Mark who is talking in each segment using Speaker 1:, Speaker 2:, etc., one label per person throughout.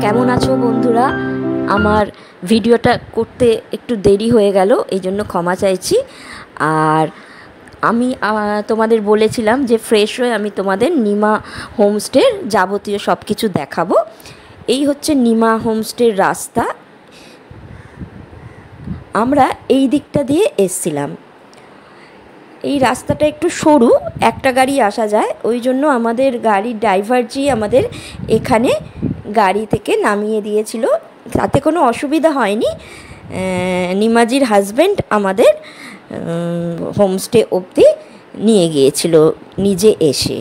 Speaker 1: কেমন আছো বন্ধুরা? আমার ভিডিওটা করতে একটু দেরি হয়ে গেল, এই জন্য ক্ষমা চাইছি। আর আমি তোমাদের বলেছিলাম যে ফ্রেশ হয়ে আমি তোমাদের নিমা হোমস্টের যাবতীয় সব কিছু দেখাবো। এই হচ্ছে নিমা হোমস্টের রাস্তা। আমরা এই দিকটা দিয়ে এসছিলাম। এই রাস্তাটা একটু সরু, একটা গাড়ি আসা যায়, ওই জন্য আমাদের গাড়ির ড্রাইভারজি আমাদের এখানে গাড়ি থেকে নামিয়ে দিয়েছিল, তাতে কোনো অসুবিধা হয়নি। নিমাজির হাজব্যান্ড আমাদের হোমস্টে অবধি নিয়ে গিয়েছিল নিজে এসে।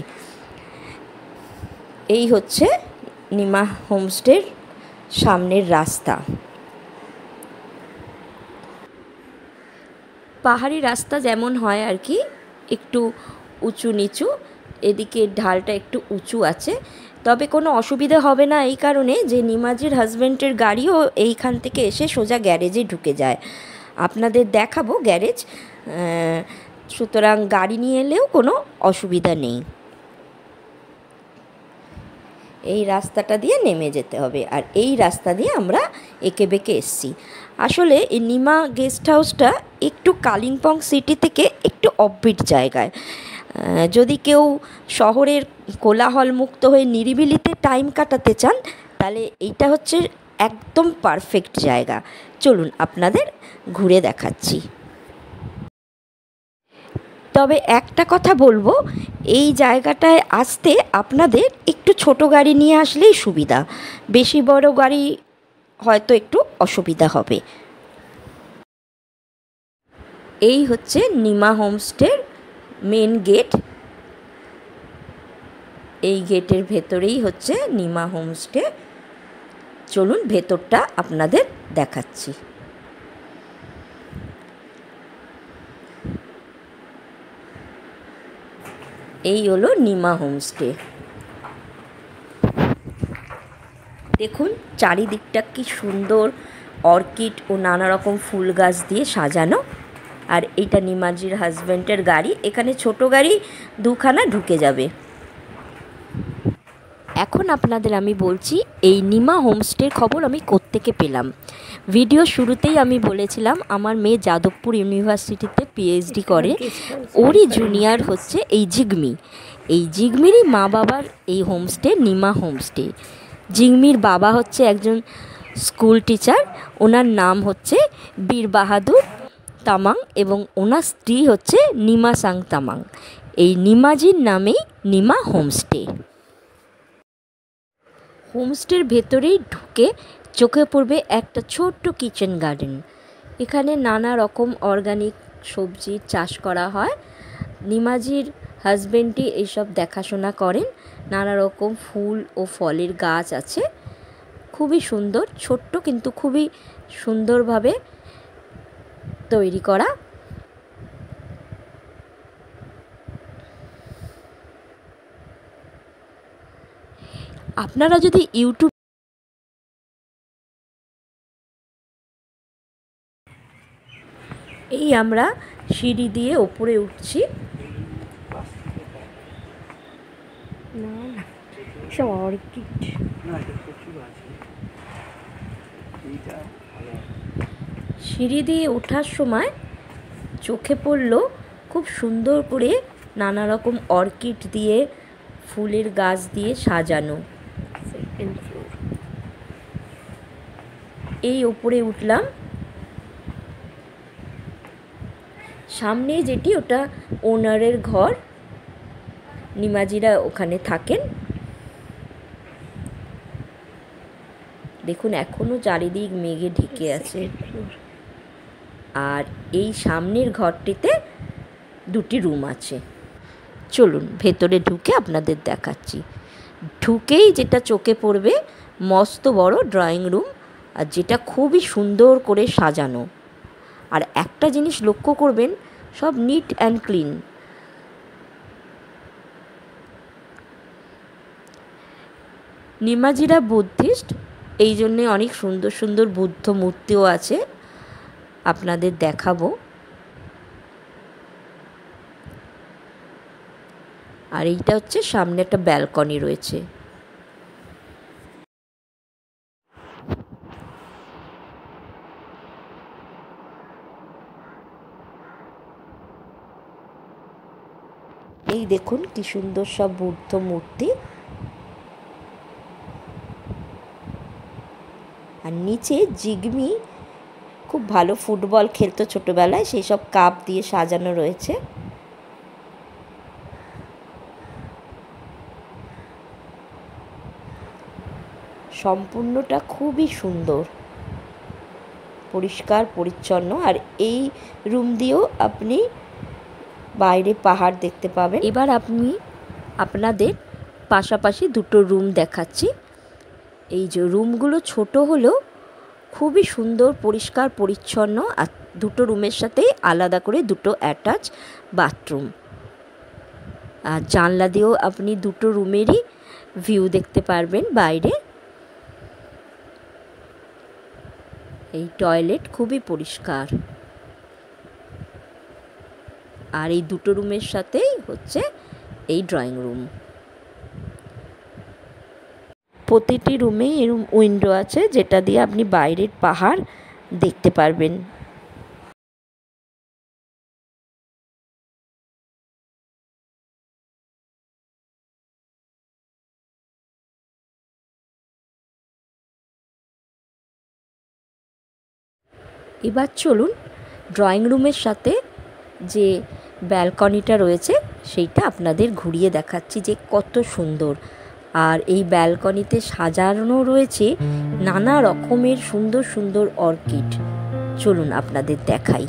Speaker 1: এই হচ্ছে নিমা হোমস্টের সামনের রাস্তা। পাহাড়ি রাস্তা যেমন হয় আর কি, একটু উঁচু নিচু, এদিকে ঢালটা একটু উঁচু আছে, তবে কোনো অসুবিধা হবে না এই কারণে যে নিমাজির হাজব্যান্ডের গাড়িও এইখান থেকে এসে সোজা গ্যারেজে ঢুকে যায়। আপনাদের দেখাবো গ্যারেজ, সুতরাং গাড়ি নিয়ে এলেও কোনো অসুবিধা নেই। এই রাস্তাটা দিয়ে নেমে যেতে হবে, আর এই রাস্তা দিয়ে আমরা এঁকে বেঁকে এসছি। আসলে এই নিমা গেস্ট হাউসটা একটু কালিম্পং সিটি থেকে একটু অফবিট জায়গায়। যদি কেউ শহরের কোলাহল মুক্ত হয়ে নিরিবিলিতে টাইম কাটাতে চান, তাহলে এইটা হচ্ছে একদম পারফেক্ট জায়গা। চলুন আপনাদের ঘুরে দেখাচ্ছি। তবে একটা কথা বলবো, এই জায়গাটায় আসতে আপনাদের একটু ছোট গাড়ি নিয়ে আসলেই সুবিধা, বেশি বড় গাড়ি হয়তো একটু অসুবিধা হবে। এই হচ্ছে নিমা হোমস্টের মেন গেট। এই গেটের ভেতরেই হচ্ছে নিমা হোমস্টে। চলুন ভেতরটা আপনাদের দেখাচ্ছি। এই হলো নিমা হোমস্টে। দেখুন চারিদিকটা কি সুন্দর অর্কিড ও নানা রকম ফুল গাছ দিয়ে সাজানো। আর এইটা নিমাজির হাজব্যান্ডের গাড়ি, এখানে ছোট গাড়ি দুখানা ঢুকে যাবে। এখন আপনাদের আমি বলছি এই নিমা হোমস্টের খবর আমি কোত্থেকে পেলাম। ভিডিও শুরুতেই আমি বলেছিলাম আমার মেয়ে যাদবপুর ইউনিভার্সিটিতে পিএইচডি করে, ওরই জুনিয়র হচ্ছে এই জিগমি। এই জিগমিরই মা বাবার এই হোমস্টে নিমা হোমস্টে। জিগমির বাবা হচ্ছে একজন স্কুল টিচার, ওনার নাম হচ্ছে বীর বাহাদুর তামাং, এবং ওনার স্ত্রী হচ্ছে নিমা সাং তামাং। এই নিমাজির নামেই নিমা হোমস্টে। হোমস্টের ভেতরেই ঢুকে চোখে পড়বে একটা ছোট্ট কিচেন গার্ডেন। এখানে নানা রকম অর্গানিক সবজির চাষ করা হয়। নিমাজির হাজব্যান্ডই এইসব দেখাশোনা করেন। নানা রকম ফুল ও ফলের গাছ আছে, খুবই সুন্দর, ছোট্ট কিন্তু খুবই সুন্দরভাবে তৈরি করা। আপনারা যদি ইউটিউব এই আমরা সিঁড়ি দিয়ে ওপরে উঠছি। সিঁড়ি দিয়ে ওঠার সময় চোখে পড়ল খুব সুন্দর করে নানা রকম অর্কিড দিয়ে ফুলের গাছ দিয়ে সাজানো। এই ওপরে উঠলাম, সামনে যেটি ওটা ওনারের ঘর, নিমাজিরা ওখানে থাকেন। দেখুন এখনো চারিদিক মেঘে ঢেকে আছে। আর এই সামনের ঘরটিতে দুটি রুম আছে। চলুন ভেতরে ঢুকে আপনাদের দেখাচ্ছি। ঢুকেই যেটা চোখে পড়বে মস্ত বড় ড্রয়িং রুম, আর যেটা খুবই সুন্দর করে সাজানো। আর একটা জিনিস লক্ষ্য করবেন, সব নিট অ্যান্ড ক্লিন। নিমাজিরা বুদ্ধিস্ট, এই জন্যে অনেক সুন্দর সুন্দর বুদ্ধ মূর্তিও আছে, আপনাদের দেখাবো। আর এইটা হচ্ছে সামনে একটা ব্যালকনি রয়েছে। দেখুন কি সুন্দর সব বুদ্ধ মূর্তি। আর নিচে জিগমি খুব ভালো ফুটবল খেলতো ছোটোবেলায়, সেই সব কাপ দিয়ে সাজানো রয়েছে। সম্পূর্ণটা খুবই সুন্দর, পরিষ্কার পরিচ্ছন্ন। আর এই রুম দিয়েও আপনি বাইরে পাহাড় দেখতে পাবেন। এবার আমি আপনাদের পাশাপাশি দুটো রুম দেখাচ্ছি। এই যে রুমগুলো ছোট হলেও খুবই সুন্দর, পরিষ্কার পরিচ্ছন্ন। আর দুটো রুমের সাথে আলাদা করে দুটো অ্যাটাচ বাথরুম। আর জানলা দিয়েও আপনি দুটো রুমেরই ভিউ দেখতে পারবেন বাইরে। এই টয়লেট খুবই পরিষ্কার। আর এই দুটো রুমের সাথেই হচ্ছে এই ড্রয়িং রুম। প্রতিটি রুমে এরকম উইন্ডো আছে, যেটা দিয়ে আপনি বাইরের পাহাড় দেখতে পারবেন। এবার চলুন ড্রয়িং রুমের সাথে যে ব্যালকনিটা রয়েছে সেইটা আপনাদের ঘুরিয়ে দেখাচ্ছি যে কত সুন্দর। আর এই ব্যালকনিতে সাজানো রয়েছে নানা রকমের সুন্দর সুন্দর অর্কিড। চলুন আপনাদের দেখাই।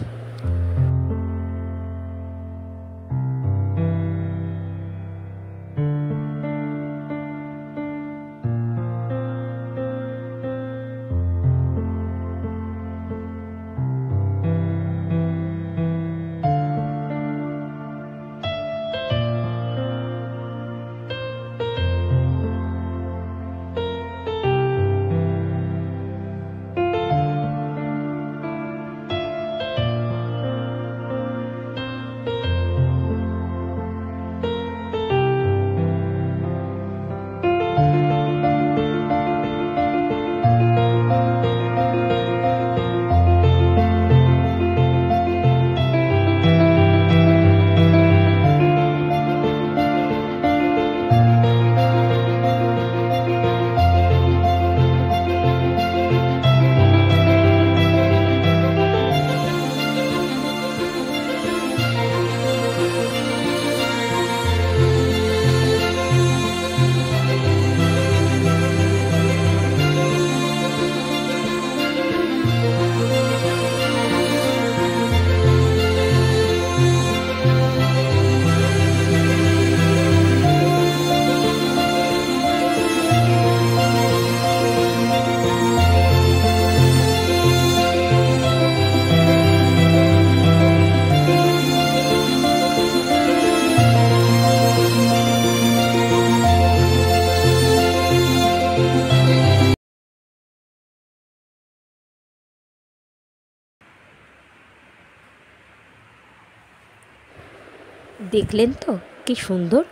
Speaker 1: দেখলেন তো কি সুন্দর।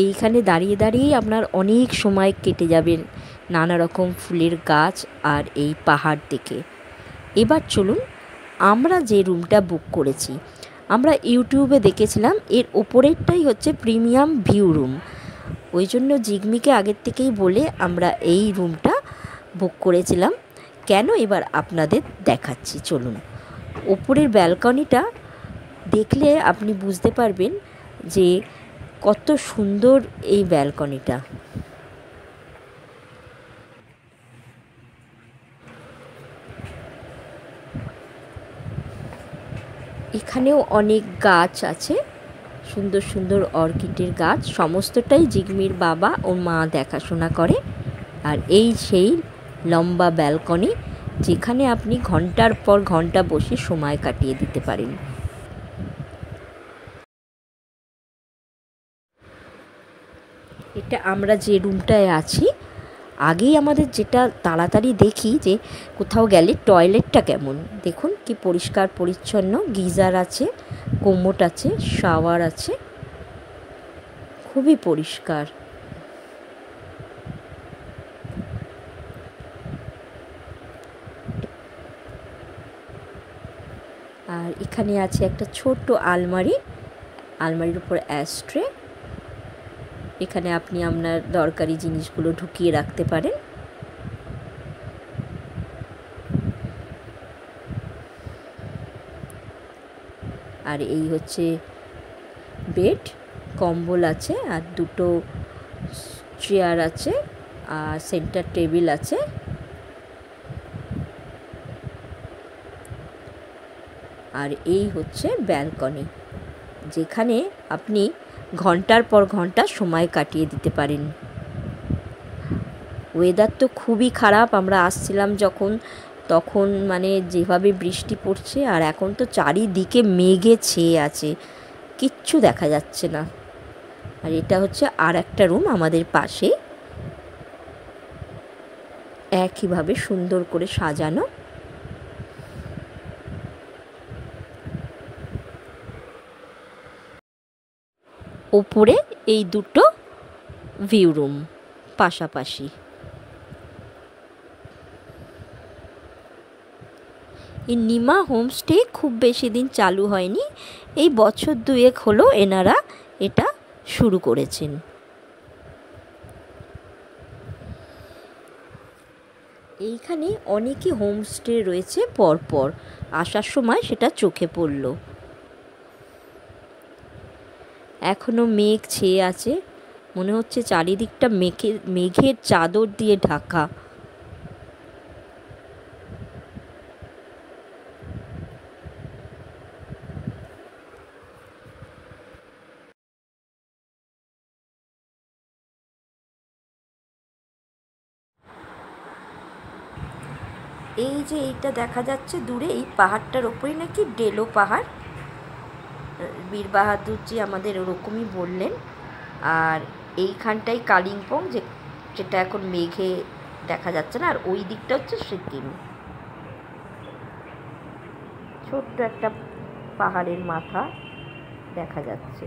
Speaker 1: এইখানে দাঁড়িয়ে দাঁড়িয়েই আপনার অনেক সময় কেটে যাবে নানা রকম ফুলের গাছ আর এই পাহাড় দেখে। এবার চলুন আমরা যে রুমটা বুক করেছি, আমরা ইউটিউবে দেখেছিলাম এর ওপরেরটাই হচ্ছে প্রিমিয়াম ভিউ রুম। ওই জন্য জিগমিকে আগের থেকেই বলে আমরা এই রুমটা বুক করেছিলাম। কেন এবার আপনাদের দেখাচ্ছি চলুন। ওপরের ব্যালকনিটা দেখলে আপনি বুঝতে পারবেন যে কত সুন্দর এই ব্যালকনিটা। এখানেও অনেক গাছ আছে, সুন্দর সুন্দর অর্কিডের গাছ। সমস্তটাই জিগমির বাবা ও মা দেখাশোনা করে। আর এই সেই লম্বা ব্যালকনি, যেখানে আপনি ঘন্টার পর ঘন্টা বসে সময় কাটিয়ে দিতে পারেন। এটা আমরা যে রুমটায় আছি, আগেই আমাদের যেটা তাড়াতাড়ি দেখি যে কোথাও গেলে টয়লেটটা কেমন। দেখুন কি পরিষ্কার পরিচ্ছন্ন, গিজার আছে, কোমোট আছে, শাওয়ার আছে, খুবই পরিষ্কার। আর এখানে আছে একটা ছোট্ট আলমারি, আলমারির উপর অ্যাস্ট্রে। এখানে আপনি আপনার দরকারি জিনিসগুলো ঢুকিয়ে রাখতে পারেন। আর এই হচ্ছে বেড, কম্বল আছে, আর দুটো চেয়ার আছে, আর সেন্টার টেবিল আছে। আর এই হচ্ছে ব্যালকনি, যেখানে আপনি ঘন্টার পর ঘন্টা সময় কাটিয়ে দিতে পারেন। ওয়েদার তো খুবই খারাপ, আমরা আসছিলাম যখন তখন মানে যেভাবে বৃষ্টি পড়ছে, আর এখন তো চারিদিকে মেঘে ছেয়ে আছে, কিচ্ছু দেখা যাচ্ছে না। আর এটা হচ্ছে আর একটা রুম আমাদের পাশে, একইভাবে সুন্দর করে সাজানো। ওপরে এই দুটো ভিউ রুম পাশাপাশি। এই নিমা হোমস্টে খুব বেশি দিন চালু হয়নি, এই বছর দুয়েক হলো এনারা এটা শুরু করেছেন। এইখানে অনেকই হোমস্টে রয়েছে পরপর, আসার সময় সেটা চোখে পড়ল। এখনও মেঘ ছেয়ে আছে, মনে হচ্ছে চারিদিকটা মেঘের চাদর দিয়ে ঢাকা। এই যে এইটা দেখা যাচ্ছে দূরে, এই পাহাড়টার ওপরেই নাকি ডেলো পাহাড়, বীর বাহাদুরজি আমাদের ওরকমই বললেন। আর এইখানটাই কালিম্পং, যেটা এখন মেঘে দেখা যাচ্ছে না। আর ওই দিকটা হচ্ছে সিকিম, ছোট্ট একটা পাহাড়ের মাথা দেখা যাচ্ছে।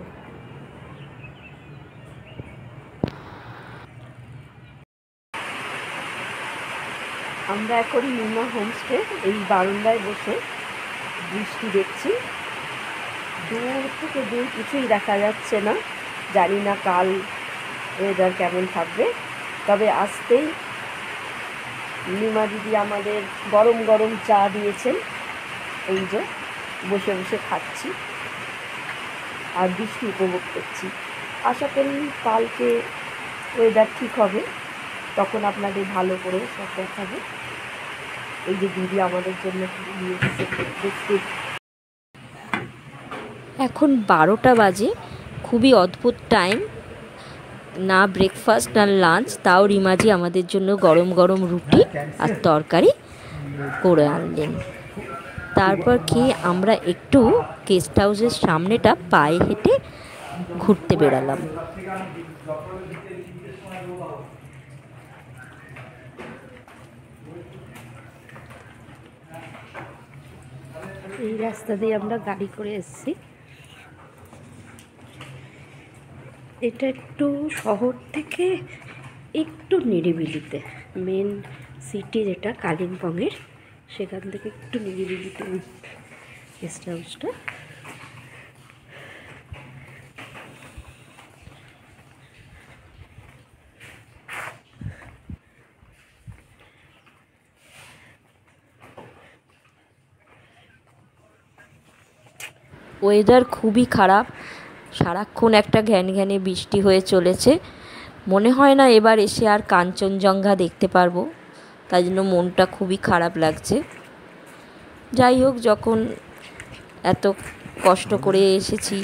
Speaker 1: আমরা এখন নিমা হোমস্টে এই বারান্দায় বসে বৃষ্টি দেখছি। দূর থেকে দূর কিছুই দেখা যাচ্ছে না, জানি না কাল ওয়েদার কেমন থাকবে। তবে আসতেই নিমা দিদি আমাদের গরম গরম চা দিয়েছেন, এই যে বসে বসে খাচ্ছি আর বৃষ্টি উপভোগ করছি। আশা করি কালকে ওয়েদার ঠিক হবে, তখন আপনাদের ভালো করে সব দেখাবো। এই যে দিদি আমাদের জন্য নিয়ে এসেছে। এখন 12টা বাজে, খুবই অদ্ভুত টাইম, না ব্রেকফাস্ট না লাঞ্চ, তাও রিমাজি আমাদের জন্য গরম গরম রুটি আর তরকারি করে আনলেন। তারপর খেয়ে আমরা একটু গেস্ট হাউসের সামনেটা পায়ে হেঁটে ঘুরতে বেরালাম। এই রাস্তা দিয়ে আমরা গাড়ি করে এসেছি। এটা একটু শহর থেকে একটু নিরিবিলিতে, মেন সিটি যেটা কালিম্পংয়ের, সেখান থেকে একটু নিরিবিলিতে গেস্ট হাউসটা। ওয়েদার খুবই খারাপ, সারাক্ষণ একটা ঘ্যানঘ্যানে বৃষ্টি হয়ে চলেছে। মনে হয় না এবার এসে আর কাঞ্চনজঙ্ঘা দেখতে পারবো, তাই জন্য মনটা খুবই খারাপ লাগছে। যাই হোক, যখন এত কষ্ট করে এসেছি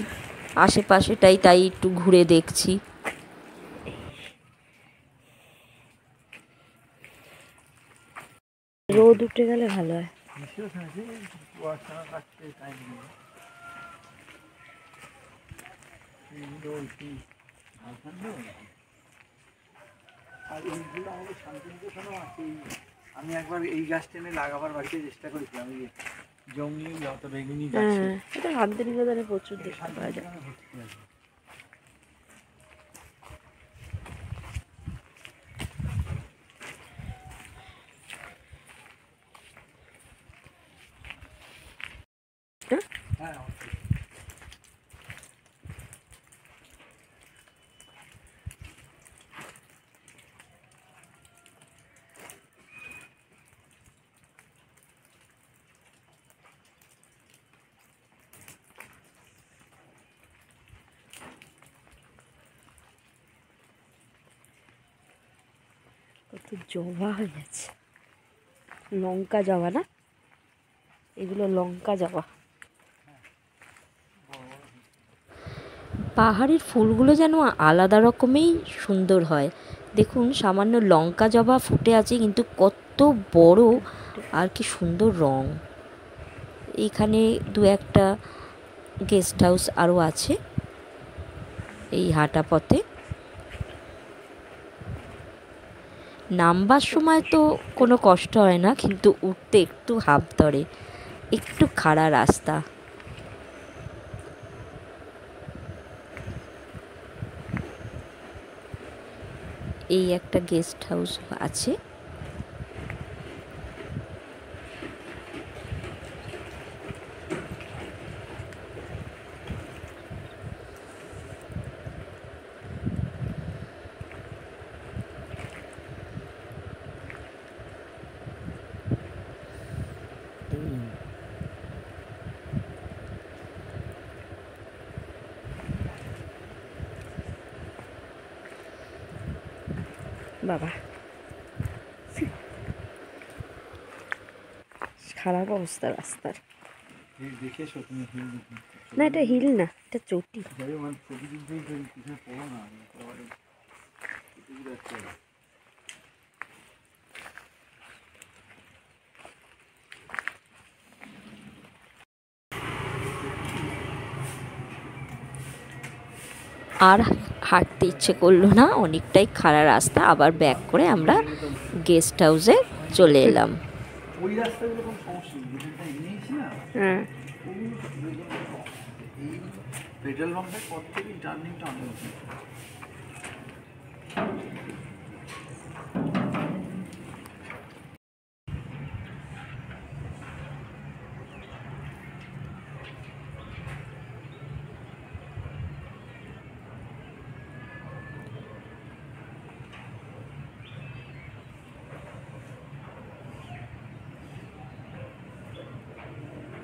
Speaker 1: আশেপাশেটাই, তাই একটু ঘুরে দেখছি। রোদ উঠে গেলে ভালো হয়।
Speaker 2: আমি একবার এই গাছ টেনে লাগাবার বাড়িতে চেষ্টা করেছিলাম, এই জঙ্গলি যত বেগুনি গাছ,
Speaker 1: এটা শান্তিনিকেতনে প্রচুর দেখতে পাওয়া যায়। কত জবা হয়ে গেছে, লঙ্কা জবা না, এগুলো লঙ্কা জবা। পাহাড়ের ফুলগুলো যেন আলাদা রকমেই সুন্দর হয়। দেখুন সামান্য লঙ্কা জবা ফুটে আছে, কিন্তু কত বড় আর কি সুন্দর রং। এইখানে দু একটা গেস্ট হাউস আরও আছে এই হাঁটা পথে। নামবার সময় তো কোনো কষ্ট হয় না, কিন্তু উঠতে একটু হাঁপ ধরে, একটু খাড়া রাস্তা। এই একটা গেস্ট হাউস আছে। বাবা খারাপ অবস্থা রাস্তার। না এটা হিল না, এটা চটি। আর হাঁটতে ইচ্ছে করলো না, অনেকটাই খাড়া রাস্তা। আবার ব্যাক করে আমরা গেস্ট হাউসে চলে এলাম।
Speaker 2: ওই রাস্তাগুলো কোনো সমস্যা নেই, যেটা এনেছি না,
Speaker 1: হ্যাঁ
Speaker 2: এই পেট্রোল পাম্পের পর থেকে টার্নিংটা অনেক উঁচু।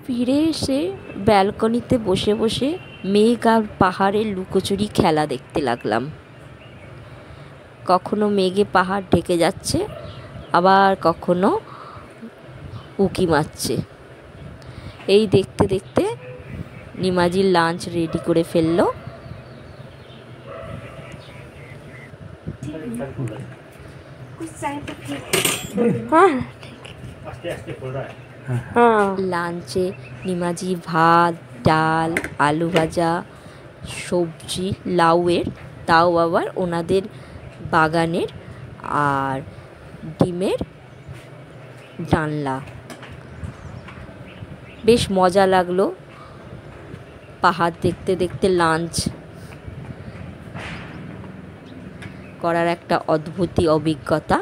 Speaker 1: ফিরে এসে ব্যালকনিতে বসে বসে মেঘ আর পাহাড়ের লুকোচুরি খেলা দেখতে লাগলাম। কখনো মেঘে পাহাড় ঢেকে যাচ্ছে, আবার কখনো উঁকি মারছে। এই দেখতে দেখতে নিমাজির লাঞ্চ রেডি করে ফেললো। লাঞ্চে নিমাজি ভাত, ডাল, আলু ভাজা, সবজি লাউয়ের, তাও আবার ওনাদের বাগানের, আর ডিমের ডালনা। বেশ মজা লাগলো পাহাড় দেখতে দেখতে লাঞ্চ করার একটা অদ্ভুতই অভিজ্ঞতা।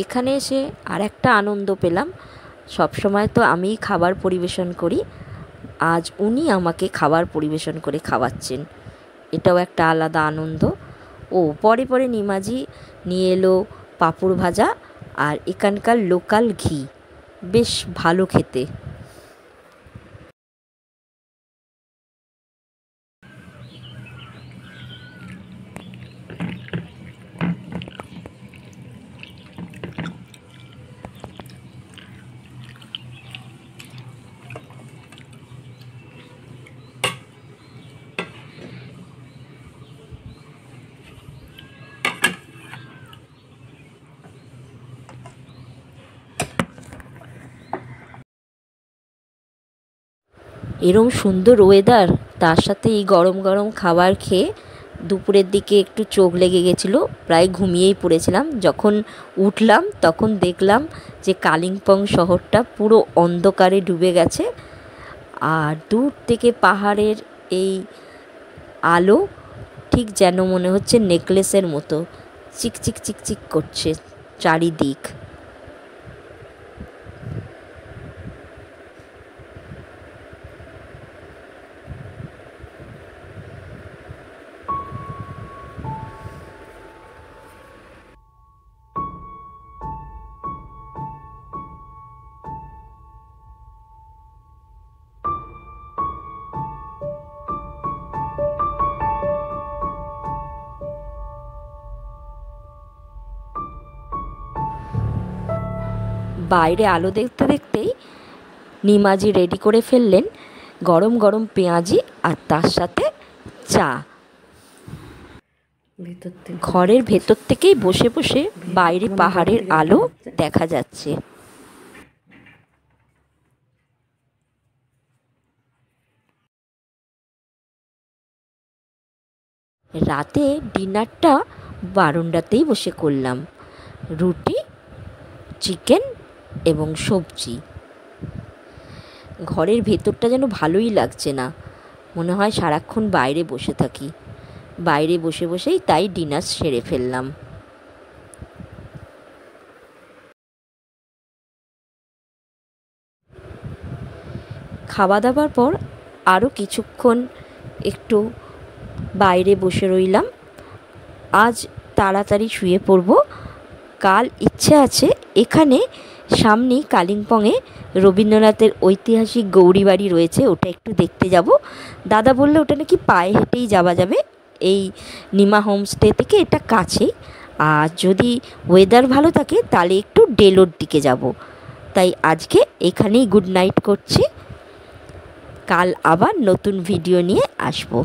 Speaker 1: এখানে এসে আর একটা আনন্দ পেলাম। সবসময় তো আমিই খাবার পরিবেশন করি, আজ উনি আমাকে খাবার পরিবেশন করে খাওয়াচ্ছেন, এটাও একটা আলাদা আনন্দ। ও পরে পরে নিমাজি নিয়ে এলো পাঁপড় ভাজা আর এখানকার লোকাল ঘি, বেশ ভালো খেতে। এরম সুন্দর ওয়েদার, তার সাথে এই গরম গরম খাবার খেয়ে দুপুরের দিকে একটু চোখ লেগে গেছিলো, প্রায় ঘুমিয়েই পড়েছিলাম। যখন উঠলাম তখন দেখলাম যে কালিম্পং শহরটা পুরো অন্ধকারে ডুবে গেছে, আর দূর থেকে পাহাড়ের এই আলো ঠিক যেন মনে হচ্ছে নেকলেসের মতো চিকচিক চিকচিক করছে চারিদিক। বাইরে আলো দেখতে দেখতেই নিমাজি রেডি করে ফেললেন গরম গরম পেঁয়াজি আর তার সাথে চা। ঘরের ভেতর থেকেই বসে বসে বাইরে পাহাড়ের আলো দেখা যাচ্ছে। রাতে ডিনারটা বারান্দাতেই বসে করলাম, রুটি, চিকেন এবং সবজি। ঘরের ভেতরটা যেন ভালোই লাগছে না, মনে হয় সারাক্ষণ বাইরে বসে থাকি। বাইরে বসে বসেই তাই ডিনার সেরে ফেললাম। খাওয়া দাওয়ার পর আরও কিছুক্ষণ একটু বাইরে বসে রইলাম। আজ তাড়াতাড়ি শুয়ে পড়ব। কাল ইচ্ছে আছে এখানে সামনেই কালিম্পংয়ে রবীন্দ্রনাথের ঐতিহাসিক গৌরীবাড়ি রয়েছে, ওটা একটু দেখতে যাব। দাদা বললে ওটা নাকি পায়ে হেঁটেই যাওয়া যাবে, এই নিমা হোমস্টে থেকে এটা কাছেই। আর যদি ওয়েদার ভালো থাকে তাহলে একটু ডেলোর দিকে যাব। তাই আজকে এখানেই গুড নাইট করছি। কাল আবার নতুন ভিডিও নিয়ে আসবো।